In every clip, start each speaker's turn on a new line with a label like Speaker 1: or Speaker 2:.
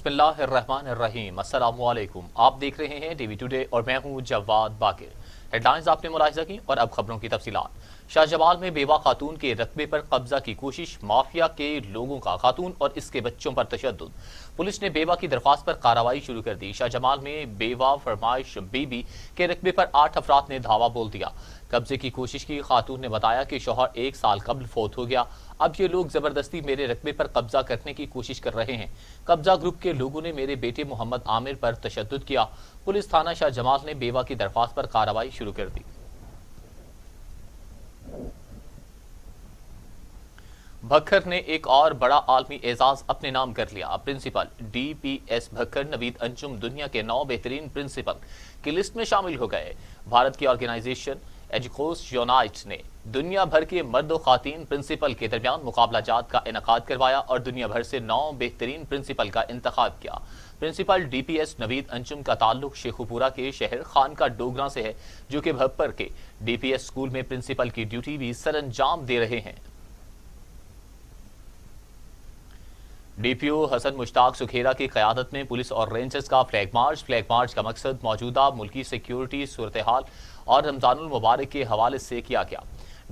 Speaker 1: बिस्मिल्लाहिर्रहमानिर्रहीम। अस्सलामुअलैकुम। आप देख रहे हैं टीवी टुडे और मैं हूं जवाद बाकिर। हेडलाइंस आपने मुलाहिजा की और अब खबरों की तफसीलात। शाहजमाल में बेवा खातून के रकबे पर कब्जा की कोशिश, माफिया के लोगों का खातून और इसके बच्चों पर तशद्दुद। पुलिस ने बेवा की दरख्वास्त पर कार्रवाई शुरू कर दी। शाहजमाल में बेवा फरमाइश बीबी के रकबे पर 8 अफराद ने धावा बोल दिया। कब्जे की कोशिश की खातून ने बताया कि शौहर 1 साल कबल फौत हो गया। अब ये लोग जबरदस्ती मेरे रकबे पर कब्जा करने की कोशिश कर रहे हैं। कब्जा ग्रुप के लोगों ने मेरे बेटे मोहम्मद आमिर पर तशद्दुद किया। पुलिस थाना शाहजमाल ने बेवा की दरख्वास्त पर कार्रवाई शुरू कर दी। भक्खर ने एक और बड़ा आलमी एजाज अपने नाम कर लिया। प्रिंसिपल DPS भक्खर नवीद अंजुम दुनिया के 9 बेहतरीन प्रिंसिपल की लिस्ट में शामिल हो गए। भारत की ऑर्गेनाइजेशन एजुकोस यूनाइट ने दुनिया भर के मर्द और खातीन प्रिंसिपल के दरमियान मुकाबला जात का इनकाद करवाया और दुनिया भर से 9 बेहतरीन प्रिंसिपल का इंतखाब किया। प्रिंसिपल DPS नवीद अंजुम का ताल्लुक शेखुपुरा के शहर खान का डोगरा से है, जो कि भप्पर के DPS स्कूल में प्रिंसिपल की ड्यूटी भी सर अंजाम दे रहे हैं। DPO हसन मुश्ताक सुखेरा की क़यादत में पुलिस और रेंजर्स का फ्लैग मार्च का मकसद मौजूदा मुल्की सिक्योरिटी सूरत हाल और रमजानुल मुबारक के हवाले से किया गया।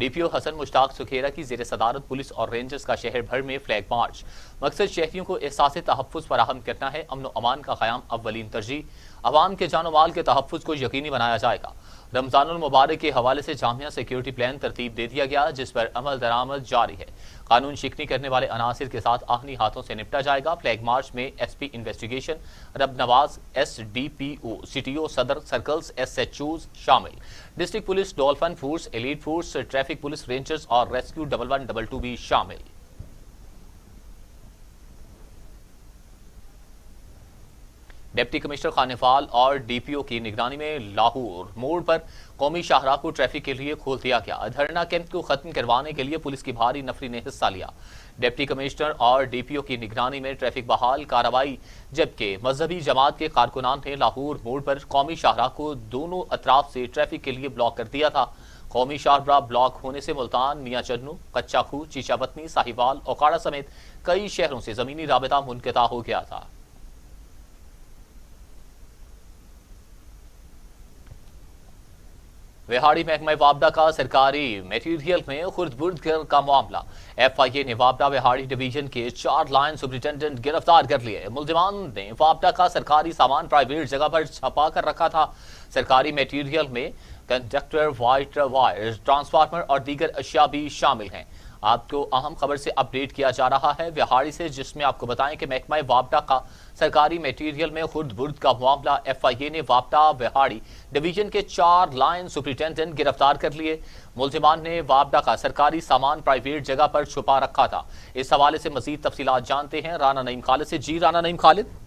Speaker 1: DPO हसन मुश्ताक सुखेरा की ज़ेर सदारत पुलिस और रेंजर्स का शहर भर में फ्लैग मार्च। मकसद शहरियों को एहसास तहफ़्फ़ुज़ फराहम करना है। अमन व अमान का क़याम अव्वलीन तरजीह। अवाम के जानो माल के तहफ़्फ़ुज़ को यकीनी बनाया जाएगा। रमजानुल मुबारक के हवाले से जामिया सिक्योरिटी प्लान तरतीब दे दिया गया, जिस पर अमल दरामद जारी है। कानून शिकनी करने वाले अनासिर के साथ आहनी हाथों से निपटा जाएगा। फ्लैग मार्च में SP इन्वेस्टिगेशन रब नवाज, SDPO, CTO सदर सर्कल्स, SHOs शामिल। District police, dolphin force, elite force, traffic police, rangers और रेस्क्यू 1122 भी शामिल। डिप्टी कमिश्नर खानेफाल और DPO की निगरानी में लाहौर मोड़ पर कौमी शाहराह को ट्रैफिक के लिए खोल दिया गया। धरना कैंप को खत्म करवाने के लिए पुलिस की भारी नफरी ने हिस्सा लिया। डिप्टी कमिश्नर और DPO की निगरानी में ट्रैफिक बहाल कार्रवाई, जबकि मजहबी जमात के कारकुनान ने लाहौर मोड़ पर कौमी शाहराह को दोनों अतराफ से ट्रैफिक के लिए ब्लॉक कर दिया था। कौमी शाहराह ब्लॉक होने से मुल्तान, मियां चन्नू, कच्चा खूह, चीचाबतनी, साहिवाल, ओकाड़ा समेत कई शहरों से जमीनी राबता मुनक़ता हो गया था। विहाड़ी महकमा वापडा का सरकारी मटीरियल में खुर्द-बुर्द का मामला। FIA ने वापडा विहाड़ी डिवीजन के 4 लाइन सुपरिटेंडेंट गिरफ्तार कर लिए। मुलजिमान ने वापडा का सरकारी सामान प्राइवेट जगह पर छपा कर रखा था। सरकारी मटीरियल में कंडक्टर, वायर, ट्रांसफार्मर और दीगर अशिया भी शामिल हैं। आपको अहम खबर से अपडेट किया जा रहा है विहाड़ी से, जिसमें आपको बताएं कि महकमा वापडा का सरकारी मटेरियल में खुर्द-बुर्द का मामला। FIA ने वापडा विहाड़ी डिवीजन के 4 लाइन सुपरिटेंडेंट गिरफ्तार कर लिए। मुलजिमान ने वापडा का सरकारी सामान प्राइवेट जगह पर छुपा रखा था। इस हवाले से मजीद तफसीलात जानते हैं राना नईम खालिद से। जी राना नईम खालिद।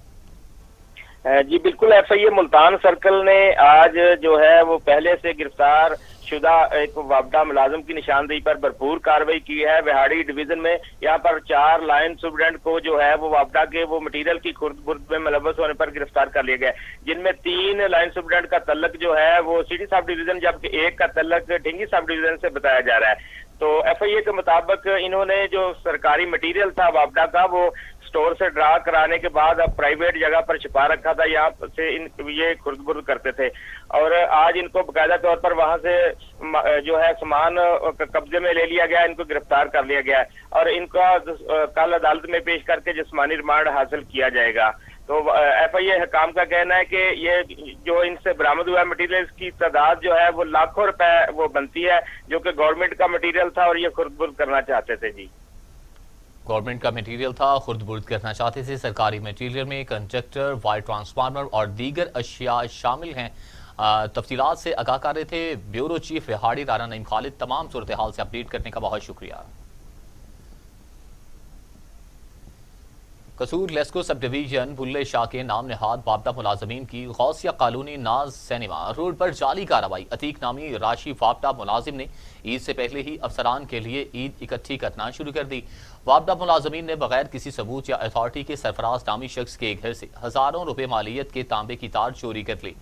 Speaker 2: जी बिल्कुल, FIA मुल्तान सर्कल ने आज जो है वो पहले से गिरफ्तार शुदा एक वापडा मुलाजिम की निशानदेही पर भरपूर कार्रवाई की है। विहाड़ी डिवीजन में यहाँ पर 4 लाइन सुपरिटेंडेंट को जो है वो वापडा के वो मटीरियल की खुर्द-बुर्द में मुलव्वस होने पर गिरफ्तार कर लिया गया, जिनमें 3 लाइन सुपरिटेंडेंट का तल्लक जो है वो सिटी सब डिवीजन, जबकि 1 का तल्लक ढिंगी सब डिवीजन से बताया जा रहा है। तो FIA के मुताबिक इन्होंने जो सरकारी मटीरियल था वापडा का वो स्टोर से ड्रा कराने के बाद अब प्राइवेट जगह पर छिपा रखा था। यहाँ से ये खुर्द-बुर्द करते थे और आज इनको बाकायदा तौर पर वहां से जो है सामान कब्जे में ले लिया गया, इनको गिरफ्तार कर लिया गया और इनका कल अदालत में पेश करके जिस्मानी रिमांड हासिल किया जाएगा। तो FIA हकाम का कहना है कि ये जो इनसे बरामद हुआ मटीरियल की तादाद जो है वो लाखों रुपए वो बनती है, जो कि गवर्नमेंट का मटीरियल था और ये खुर्द-बुर्द करना चाहते थे। जी
Speaker 1: गवर्नमेंट का मटीरियल था, खुर्द-बुर्द करना चाहते थे। सरकारी मटीरियल में कंडक्टर, वायर, ट्रांसफार्मर और दीगर अशिया शामिल हैं। तफसीलात से आगाह कर रहे थे ब्यूरो चीफ विहाड़ी राना नईम खालिद। तमाम सूरत हाल से अपडेट करने का बहुत शुक्रिया। कसूर लेस्को सब डिवीजन बुल्ले शाह के नाम नहाद वापडा मुलाजमीन की गौसिया कॉलोनी नाज सिनेमा रोड पर जाली कार्रवाई। अतीक नामी राशि वापडा मुलाजिम ने ईद से पहले ही अफसरान के लिए ईद इकट्ठी करना शुरू कर दी। वापडा मुलाजमीन ने बगैर किसी सबूत या अथॉरिटी के सरफराज नामी शख्स के घर से हजारों रुपए मालियत के तांबे की तार चोरी कर ली।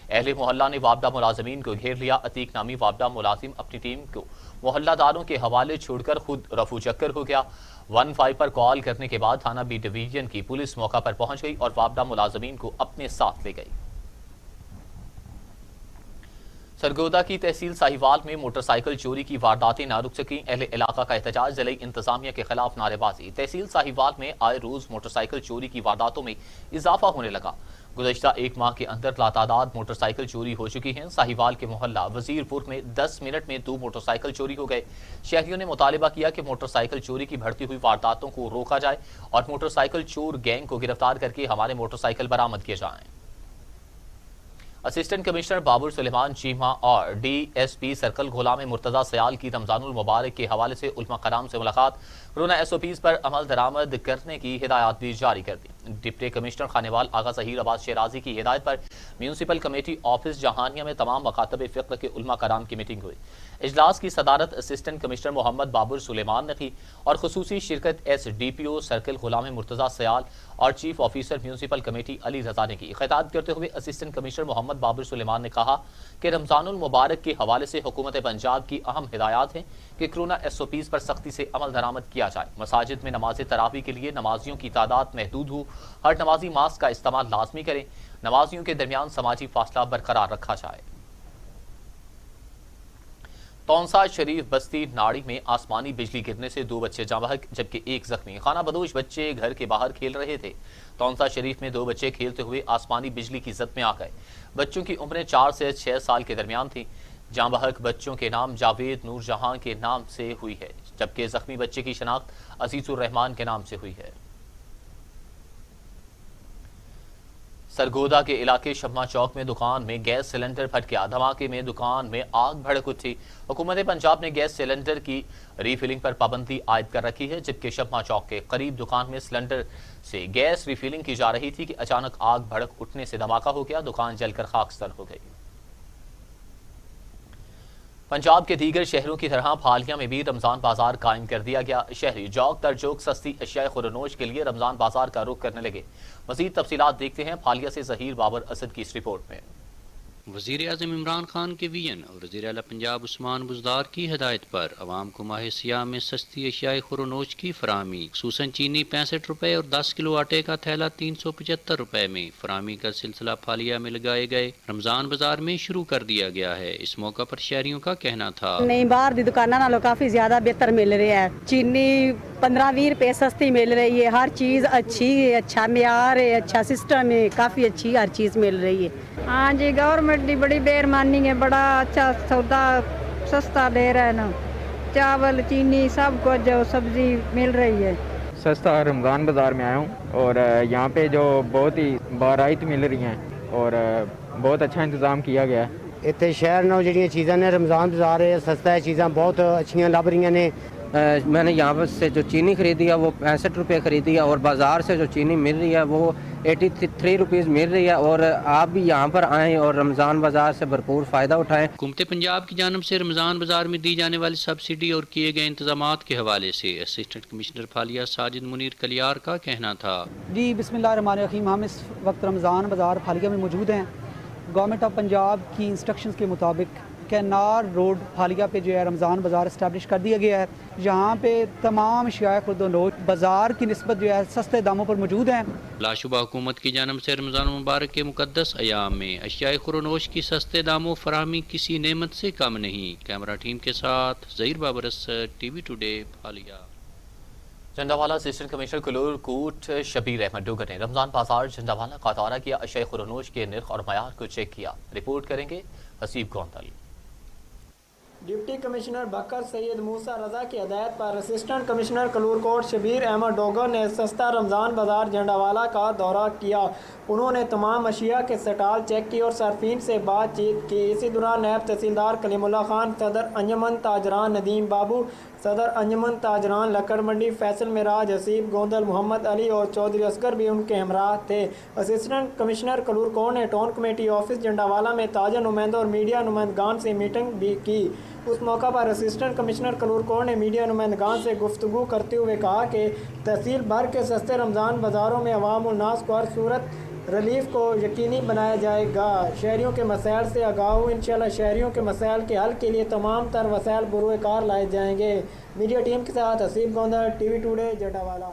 Speaker 1: अहले मोहल्ला ने वापडा मुलाजमीन को घेर लिया। अतीक नामी वापडा मुलाजिम अपनी टीम को मोहल्लादारों के हवाले छोड़कर खुद रफू चक्कर हो गया। 15 पर कॉल करने के बाद थाना बी डिवीजन की पुलिस मौका पर पहुंच गई और वापडा मुलाजमीन को अपने साथ ले गई। सरगोदा की तहसील साहिवाल में मोटरसाइकिल चोरी की वारदातें ना रुक सकी। अहले इलाका का एहतजाज, जिले इंतजामिया के खिलाफ नारेबाजी। तहसील साहिवाल में आए रोज मोटरसाइकिल चोरी की वारदातों में इजाफा होने लगा। गुज़श्ता एक माह के अंदर लातादाद मोटरसाइकिल चोरी हो चुकी हैं। साहिवाल के मोहल्ला वजीरपुर में 10 मिनट में 2 मोटरसाइकिल चोरी हो गए। शहरियों ने मुतालिबा किया कि मोटरसाइकिल चोरी की बढ़ती हुई वारदातों को रोका जाए और मोटरसाइकिल चोर गैंग को गिरफ्तार करके हमारे मोटरसाइकिल बरामद किए जाएं। असिस्टेंट कमिश्नर बाबुर सुलेमान चीमा और डीएसपी सर्कल घोला में मुर्तजा सयाल की रमजानुल मुबारक के हवाले से उलमा कराम से मुलाकात। कोरोना एसओपीज पर अमल दरामद करने की हिदायत भी जारी कर दी। डिप्टी कमिश्नर खानेवाल आगा ज़हीर अब्बास शेराजी की हिदायत पर म्यूनसिपल कमेटी ऑफिस जहानिया में तमाम मकातब फ़िक्र के उलमा कराम की मीटिंग हुई। इजलास की सदारत असिस्टेंट कमिश्नर मोहम्मद बाबुर सुलेमान ने की और खुसूसी शिरकत SDPO सर्कल घोला में मुर्तजा सयाल और chief officer municipal committee Ali Raza ने की। खिताब करते हुए असिस्टेंट कमिश्नर मोहम्मद बाबुर सुलेमान ने कहा कि रमजानुल मुबारक के हवाले से हुकूमत पंजाब की अहम हिदायत है कि कोरोना SOPs पर सख्ती से अमल दरामद किया जाए। मसाजिद में नमाज तरावी के लिए नमाजियों की तादाद महदूद हो। हर नमाजी मास्क का इस्तेमाल लाजमी करें। नमाजियों के दरमियान समाजी फासला बरकरार रखा जाए। तौंसा शरीफ बस्ती नाड़ी में आसमानी बिजली गिरने से 2 बच्चे जाँ बहक जबकि 1 जख्मी। खाना बदोश बच्चे घर के बाहर खेल रहे थे। तौंसा शरीफ में 2 बच्चे खेलते हुए आसमानी बिजली की जद में आ गए। बच्चों की उम्रें 4 से 6 साल के दरमियान थी। जाँ बहक बच्चों के नाम जावेद नूर जहां के नाम से हुई है जबकि जख्मी बच्चे की शनाख्त अजीजुर रहमान के नाम से हुई है। सरगोदा के इलाके शम्मा चौक में दुकान में गैस सिलेंडर फट गया। धमाके में दुकान में आग भड़क उठी। हुकूमत पंजाब ने गैस सिलेंडर की रीफिलिंग पर पाबंदी आयद कर रखी है जबकि शम्मा चौक के करीब दुकान में सिलेंडर से गैस रिफिलिंग की जा रही थी कि अचानक आग भड़क उठने से धमाका हो गया। दुकान जलकर खाकस्तर हो गई। पंजाब के दीगर शहरों की तरह फालिया में भी रमजान बाजार कायम कर दिया गया। शहरी जौक दर जौक सस्ती अशिया खुरनोश के लिए रमजान बाजार का रुख करने लगे। मजीद तफसीलात देखते हैं फालिया से ज़हीर बाबर असद की इस रिपोर्ट में।
Speaker 3: वज़ीर आज़म इमरान खान के विजन और वज़ीर आला पंजाब उस्मान बुज़दार की हिदायत पर अवाम को माह सियाम में सस्ती अशियाए खुरनोश की फराहमी, खसूसन चीनी 65 रुपये और 10 किलो आटे का थैला 375 रुपये में फराहमी का सिलसिला फालिया में लगाए गए रमज़ान बाजार में शुरू कर दिया गया है। इस मौका पर शहरियों का कहना था
Speaker 4: नहीं बाहर दी दुकाना नालों काफ़ी ज़्यादा बेहतर मिल रही है। चीनी 15-20 रुपये सस्ती मिल रही है। हर चीज़ अच्छी है, अच्छा म्यार है, अच्छा सिस्टम है, काफ़ी अच्छी हर चीज़ मिल रही है।
Speaker 5: हाँ जी, गवर्नमेंट की बड़ी मेहरबानी है। बड़ा अच्छा सौदा सस्ता दे रहा है ना। चावल चीनी सब कुछ जो सब्जी मिल रही है
Speaker 6: सस्ता। रमज़ान बाज़ार में आया हूँ और यहाँ पे जो बहुत ही बाराइत मिल रही हैं और बहुत अच्छा इंतज़ाम किया गया है।
Speaker 7: इतने शहर में जी चीज़ें ने रमज़ान बाज़ार है, सस्ता है, चीज़ें बहुत अच्छी लभ रही ने।
Speaker 8: मैंने यहाँ से जो चीनी खरीदी है वो 65 रुपये खरीदी है और बाज़ार से जो चीनी मिल रही है वो 83 रुपीज़ मिल रही है। और आप भी यहाँ पर आएँ और रमज़ान बाज़ार से भरपूर फ़ायदा उठाएँ।
Speaker 3: हुकूमत पंजाब की जानब से रमज़ान बाज़ार में दी जाने वाली सब्सिडी और किए गए इंतजामात के हवाले से असिस्टेंट कमिश्नर फालिया साजिद मुनीर कलियार का कहना था।
Speaker 9: जी बिस्मिल्लाहिर्रहमानिर्रहीम, हम इस वक्त रमज़ान बाज़ार फालिया में मौजूद हैं। गवर्नमेंट ऑफ पंजाब की इंस्ट्रक्शंस के मुताबिक कैनार रोड फालिया पे जो है रमज़ान बाज़ार इस्टेब्लिश कर दिया गया है। यहाँ पे तमाम अशिया खुर्दोनोश बाज़ार की निस्बत जो है सस्ते दामों पर मौजूद हैं।
Speaker 3: लाशुबा हुकूमत की जानब से रमज़ान मुबारक के मुकद्दस अयाम में अशिया खुरनोश की सस्ते दामों फराहमी किसी नेमत से कम नहीं। कैमरा टीम के साथ Zaheer Babar Asad, TV today Phalia.
Speaker 1: Jhandawala assistant commissioner Kallur Kot Shabir Ahmad Dogar ने रमज़ान बाजार झंडावाला का दौरा किया। अशिया खुरनोश के निर्ख और मयार को चेक किया। रिपोर्ट करेंगे हसीब गोंदल।
Speaker 10: डिप्टी कमिश्नर बकर सैयद मूसा रजा की हदायत पर असिस्टेंट कमिश्नर कलूरकोट शबीर अहमद डोगर ने सस्ता रमज़ान बाज़ार झंडावाला का दौरा किया। उन्होंने तमाम अशिया के स्टॉल चेक की और सरफीन से बातचीत की। इसी दौरान नायब तहसीलदार कलीमुल्लाह खान, सदर अंजमन ताजरान नदीम बाबू, सदर अंजमन ताजरान लक्कड़ मंडी फैसल मिराज, हसीब गोंदल, मोहम्मद अली और चौधरी असगर भी उनके हमराह थे। असिस्टेंट कमिश्नर कलूरकोट ने टाउन कमेटी ऑफिस झंडावाला में ताज़ा नुमाइंदों और मीडिया नुमाइंदगान से मीटिंग भी की। उस मौका पर असिस्टेंट कमिश्नर कलूर कोट ने मीडिया नुमाइंदगान से गुफ्तगू करते हुए कहा कि तहसील भर के सस्ते रमज़ान बाज़ारों में अवाम उल नास को हर सूरत रिलीफ को यकीनी बनाया जाएगा। शहरियों के मसाइल से आगाह हूँ, इंशाल्लाह शहरियों के मसाइल के हल के लिए तमाम तर वसाइल बरूए कार लाए जाएंगे। मीडिया टीम के साथ हसीब गोंदा, TV टुडे, जटावाला।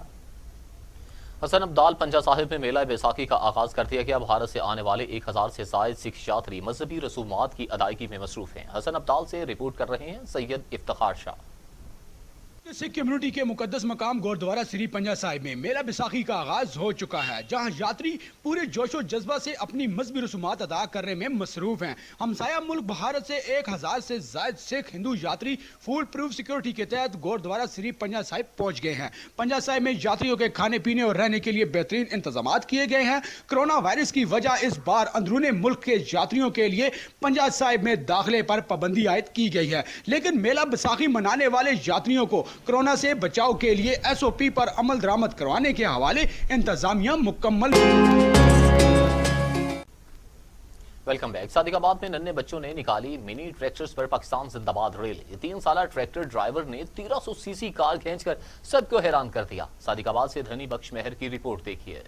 Speaker 1: हसन अब्दाल पंजा साहिब में मेला बैसाखी का आगाज कर दिया गया। भारत से आने वाले 1000 से जायद सिख यात्री मजहबी रसूमात की अदायगी में मसरूफ हैं। हसन अब्दाल से रिपोर्ट कर रहे हैं सैयद इफ्तिखार शाह।
Speaker 11: सिख कम्युनिटी के मुकद्दस मकाम गुरुद्वारा श्री पंजा साहिब में मेला बैसाखी का आगाज हो चुका है, जहां यात्री पूरे जोशो जज्बा से अपनी मजहबी रसूमात अदा करने में मसरूफ हैं। हमसाया मुल्क भारत से 1000 से जायद सिख हिंदू यात्री फुल प्रूफ सिक्योरिटी के तहत गुरुद्वारा श्री पंजा साहिब पहुंच गए हैं। पंजा साहिब में यात्रियों के खाने पीने और रहने के लिए बेहतरीन इंतजाम किए गए हैं। कोरोना वायरस की वजह इस बार अंदरूनी मुल्क के यात्रियों के लिए पंजा साहिब में दाखिले पर पाबंदी आयद की गई है, लेकिन मेला बैसाखी मनाने वाले यात्रियों को कोरोना से बचाव के लिए SOP पर अमल दरामद करवाने के हवाले इंतजामिया मुकम्मल।
Speaker 1: Welcome back. सादिकाबाद में नन्हे बच्चों ने निकाली मिनी ट्रैक्टर्स पर पाकिस्तान जिंदाबाद रैली। 3 साला ट्रैक्टर ड्राइवर ने 1300 सीसी कार खींचकर सबको हैरान कर दिया। सादिकाबाद से धनी बख्श मेहर की रिपोर्ट देखिए।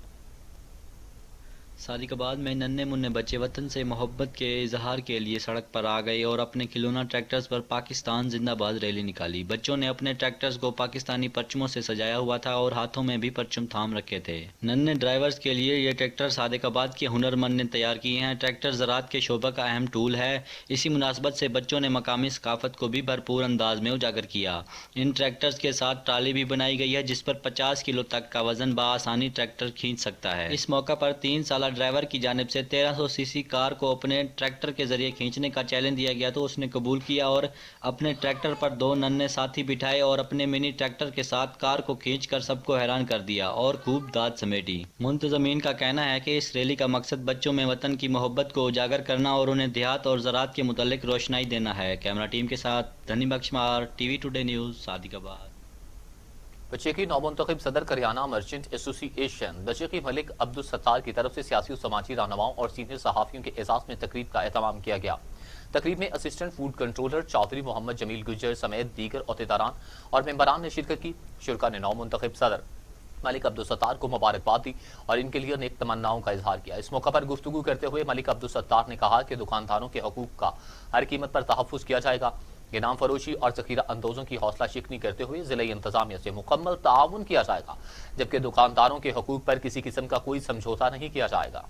Speaker 12: सादिकाबाद में नन्हे मुन्ने बच्चे वतन से मोहब्बत के इजहार के लिए सड़क पर आ गए और अपने खिलौना ट्रैक्टर्स पर पाकिस्तान जिंदाबाद रैली निकाली। बच्चों ने अपने ट्रैक्टर्स को पाकिस्तानी परचमों से सजाया हुआ था और हाथों में भी परचम थाम रखे थे। नन्हे ड्राइवर्स के लिए ये ट्रैक्टर सादिकाबाद के हुनरमंद ने तैयार किए हैं। ट्रैक्टर ज़राअत के शोबा का अहम टूल है। इसी मुनासबत से बच्चों ने मकामी सकाफत को भी भरपूर अंदाज में उजागर किया। इन ट्रैक्टर्स के साथ ट्राली भी बनाई गई है, जिस पर 50 किलो तक का वजन बआसानी ट्रैक्टर खींच सकता है। इस मौका पर 3 साला ड्राइवर की जानिब से 1300 सीसी कार को अपने ट्रैक्टर के जरिए खींचने का चैलेंज दिया गया तो उसने कबूल किया और अपने ट्रैक्टर पर 2 नन्हे साथी बिठाए और अपने मिनी ट्रैक्टर के साथ कार को खींचकर सबको हैरान कर दिया और खूब दाद समेटी। मुंतजमीन का कहना है कि इस रैली का मकसद बच्चों में वतन की मोहब्बत को उजागर करना और उन्हें देहात और ज़राअत के मुतालिक रोशनाई देना है। कैमरा टीम के साथ धनी बख्शमार, TV टुडे न्यूज़, सादिकाबाद।
Speaker 1: बचेकी नौमुंतखब सदर करियाना मर्चेंट एसोसिएशन बचेकी मलिक अब्दुल सत्तार की तरफ से सियासी और समाजी रहनुमाओं और सीनियर सहाफ़ियों के एजाज़ में तकरीब का एहतमाम किया गया। तकरीब में assistant food controller Chaudhry Mohammad Jameel Gujjar समेत दीगर अहदेदारान और मेंबरान ने शिरकत की। शुरका ने नौमुंतखब सदर मलिक अब्दुल सत्तार को मुबारकबाद दी और इनके लिए नेक तमन्नाओं का इजहार किया। इस मौका पर गुफ्तगू करते हुए मलिक अब्दुल सत्तार ने कहा कि दुकानदारों के हकूक का हर कीमत पर तहफ़्फ़ुज़ किया जाएगा। इनाम फरोशी और ज़ख़ीरा अंदोज़ों की हौसला शिकनी करते हुए ज़िले इंतज़ामिया से मुकम्मल ताउन किया जाएगा, जबकि दुकानदारों के हकूक पर किसी किस्म का कोई समझौता नहीं किया जाएगा।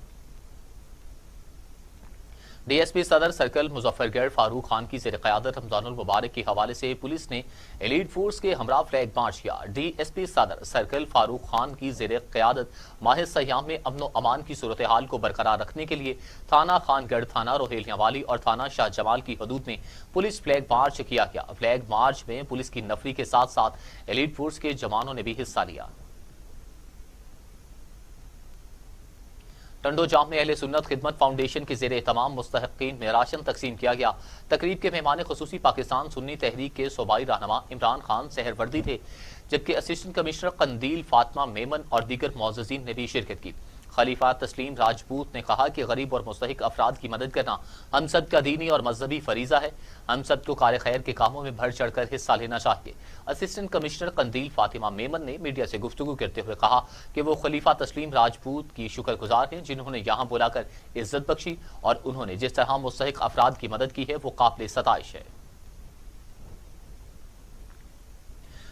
Speaker 1: DSP सदर सर्कल मुजफ्फरगढ़ फारूक खान की ज़ेर क़यादत रमज़ानुल मुबारक के हवाले से पुलिस ने एलीट फोर्स के हमरा फ्लैग मार्च किया। DSP सदर सर्कल फारूक खान की ज़ेर क़यादत माह सयाम में अमन व अमान की सूरत हाल को बरकरार रखने के लिए थाना खानगढ़, थाना रोहेलियावाली और थाना शाह जमाल की हदूद में पुलिस फ्लैग मार्च किया गया। फ्लैग मार्च में पुलिस की नफरी के साथ साथ एलीट फोर्स के जवानों ने भी हिस्सा लिया। टंडो जाम में अहले सुन्नत खिदमत फाउंडेशन के ज़ेरे तमाम मुस्तहक़ीन में राशन तकसीम किया गया। तकरीब के मेहमान खुसूसी पाकिस्तान सुन्नी तहरीक के सूबाई रहनुमा इमरान खान सहरवर्दी थे, जबकि असिस्टेंट कमिश्नर कंदील फातिमा मेमन और दीगर मुअज़्ज़िज़ीन ने भी शिरकत की। खलीफा तस्लीम राजपूत ने कहा कि गरीब और मुस्तहिक अफराद की मदद करना हम सब का दीनी और मजहबी फरीज़ा है। हम सब को कार खैर के कामों में बढ़ चढ़ कर हिस्सा लेना चाहिए। असिस्टेंट कमिश्नर कंदील फातिमा मेमन ने मीडिया से गुफ्तगू करते हुए कहा कि वो खलीफा तस्लीम राजपूत की शुक्रगुजार हैं, जिन्होंने यहाँ बुलाकर इज्जत बख्शी और उन्होंने जिस तरह मुस्तहिक अफराद की मदद की है वो काबिल सताइश है।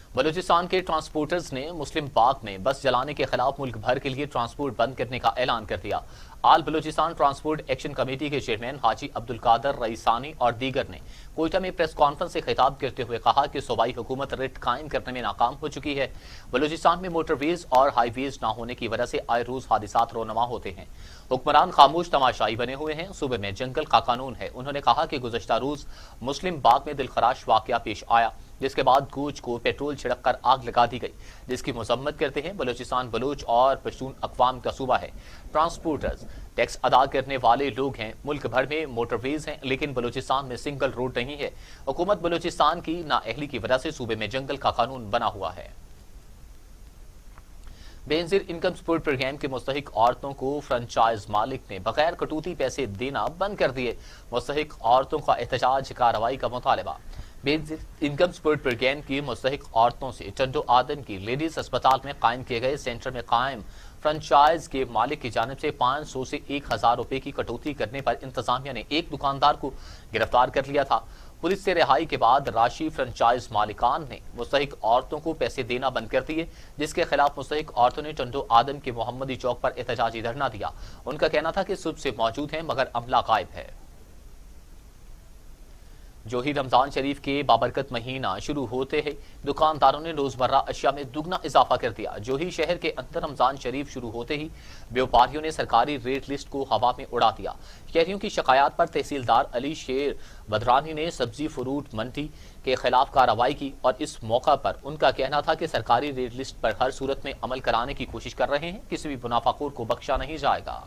Speaker 1: बलूचिस्तान के ट्रांसपोर्टर्स ने मुस्लिम बाग में बस जलाने के खिलाफ मुल्क भर के लिए ट्रांसपोर्ट बंद करने का ऐलान कर दिया। आल बलूचिस्तान ट्रांसपोर्ट एक्शन कमेटी के चेयरमैन हाजी अब्दुल कादर रईसानी और दीगर ने कोयटा में प्रेस कॉन्फ्रेंस से खिताब करते हुए कहा कि सूबाई हुकूमत रिट कायम करने में नाकाम हो चुकी है। बलूचिस्तान में मोटरवेज और हाईवेज ना होने की वजह से आए रोज हादिसात रोनमा होते हैं। हुक्मरान खामोश तमाशाई बने हुए हैं। सूबे में जंगल का कानून है। उन्होंने कहा कि गुज़श्ता रोज मुस्लिम बाग में दिलखराश वाकया पेश आया, जिसके बाद कोच को पेट्रोल छिड़क कर आग लगा दी गई, जिसकी मजम्मत करते हैं। बलूचिस्तान बलूच और पश्तून अक़वाम का सूबा है। ट्रांसपोर्टर्स टैक्स अदा करने वाले लोग हैं। मुल्क भर में मोटरवेज हैं, लेकिन बलूचिस्तान में सिंगल रोड नहीं है। हुकूमत बलूचिस्तान की नाअहली की वजह से सूबे में जंगल का कानून बना हुआ है। बेनजीर इनकम सपोर्ट प्रोग्राम के मुस्तहिक औरतों को फ्रेंचाइज मालिक ने बगैर कटौती पैसे देना बंद कर दिए। मुस्तहिक औरतों का एहतजाज कार्रवाई का मुतालबा। बेसिक इनकम सपोर्ट प्रोग्राम की मुस्तहिक औरतों से चंदो आदम की लेडीज अस्पताल में कायम किए गए सेंटर में कायम फ्रेंचाइज के मालिक की जानिब से 500 से 1000 रुपए की कटौती करने पर इंतजामिया ने एक दुकानदार को गिरफ्तार कर लिया था। पुलिस से रिहाई के बाद राशि फ्रेंचाइज मालिकान ने मुस्तहिक औरतों को पैसे देना बंद कर दिए, जिसके खिलाफ मुस्तहिक औरतों ने चंदो आदम के मोहम्मदी चौक पर एहतजाजी धरना दिया। उनका कहना था कि सुबह से मौजूद हैं मगर अमला गायब है। जो ही रमजान शरीफ के बाबरकत महीना शुरू होते ही दुकानदारों ने रोजमर्रा अशिया में दुगना इजाफा कर दिया। जो ही शहर के अंदर रमजान शरीफ शुरू होते ही व्यापारियों ने सरकारी रेट लिस्ट को हवा में उड़ा दिया। शहरियों की शिकायत पर तहसीलदार अली शेर बदरानी ने सब्जी फ्रूट मंडी के खिलाफ कार्रवाई की और इस मौका पर उनका कहना था कि सरकारी रेट लिस्ट पर हर सूरत में अमल कराने की कोशिश कर रहे हैं, किसी भी मुनाफाखोर को बख्शा नहीं जाएगा।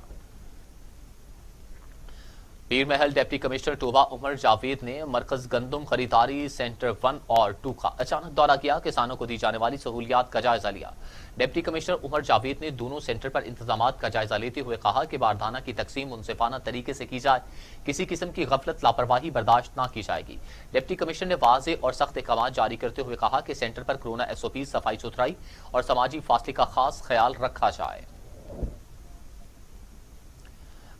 Speaker 1: पीर महल डिप्टी कमिश्नर टोबा उमर जावेद ने मरकज गंदम खरीदारी सेंटर 1 और 2 का अचानक दौरा किया, किसानों को दी जाने वाली सहूलियात का जायजा लिया। डिप्टी कमिश्नर उमर जावेद ने दोनों सेंटर पर इंतजामात का जायजा लेते हुए कहा कि बारदाना की तकसीम मुनसिफाना तरीके से की जाए, किसी किस्म की गफलत लापरवाही बर्दाश्त न की जाएगी। डिप्टी कमिश्नर ने वाज़े और सख्त अहकाम जारी करते हुए कहा कि सेंटर पर कोरोना SOP, सफाई सुथराई और समाजी फासले का खास ख्याल रखा जाए।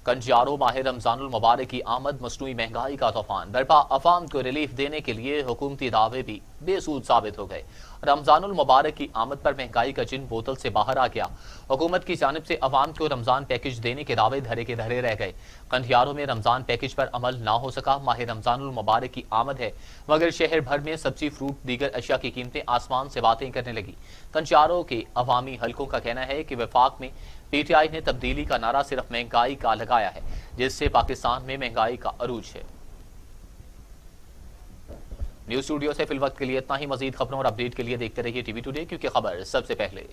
Speaker 1: कंजियारो माह रमजानुल मुबारक की आमद, मसनूई महंगाई का तूफान बरपा, अवाम को रिलीफ देने के लिए हुकूमती दावे भी बेसूद साबित हो गए। रमजानुल मुबारक की आमद पर महंगाई का जिन बोतल से बाहर आ गया। हुकूमत की जानिब से अवाम को रमजान पैकेज देने के दावे धरे के धरे रह गए। कंधियारों में रमजान पैकेज पर अमल ना हो सका। माह रमजानुल मुबारक की आमद है मगर शहर भर में सब्जी फ्रूट दीगर अशिया की कीमतें आसमान से बातें करने लगी। कंधियारों के अवामी हलकों का कहना है कि वफाक में PTI ने तब्दीली का नारा सिर्फ महंगाई का लगाया है, जिससे पाकिस्तान में महंगाई का अरूज है। न्यूज स्टूडियो से फिलवक्त के लिए इतना ही। मजीद खबरों और अपडेट के लिए देखते रहिए TV टुडे, क्योंकि खबर सबसे पहले।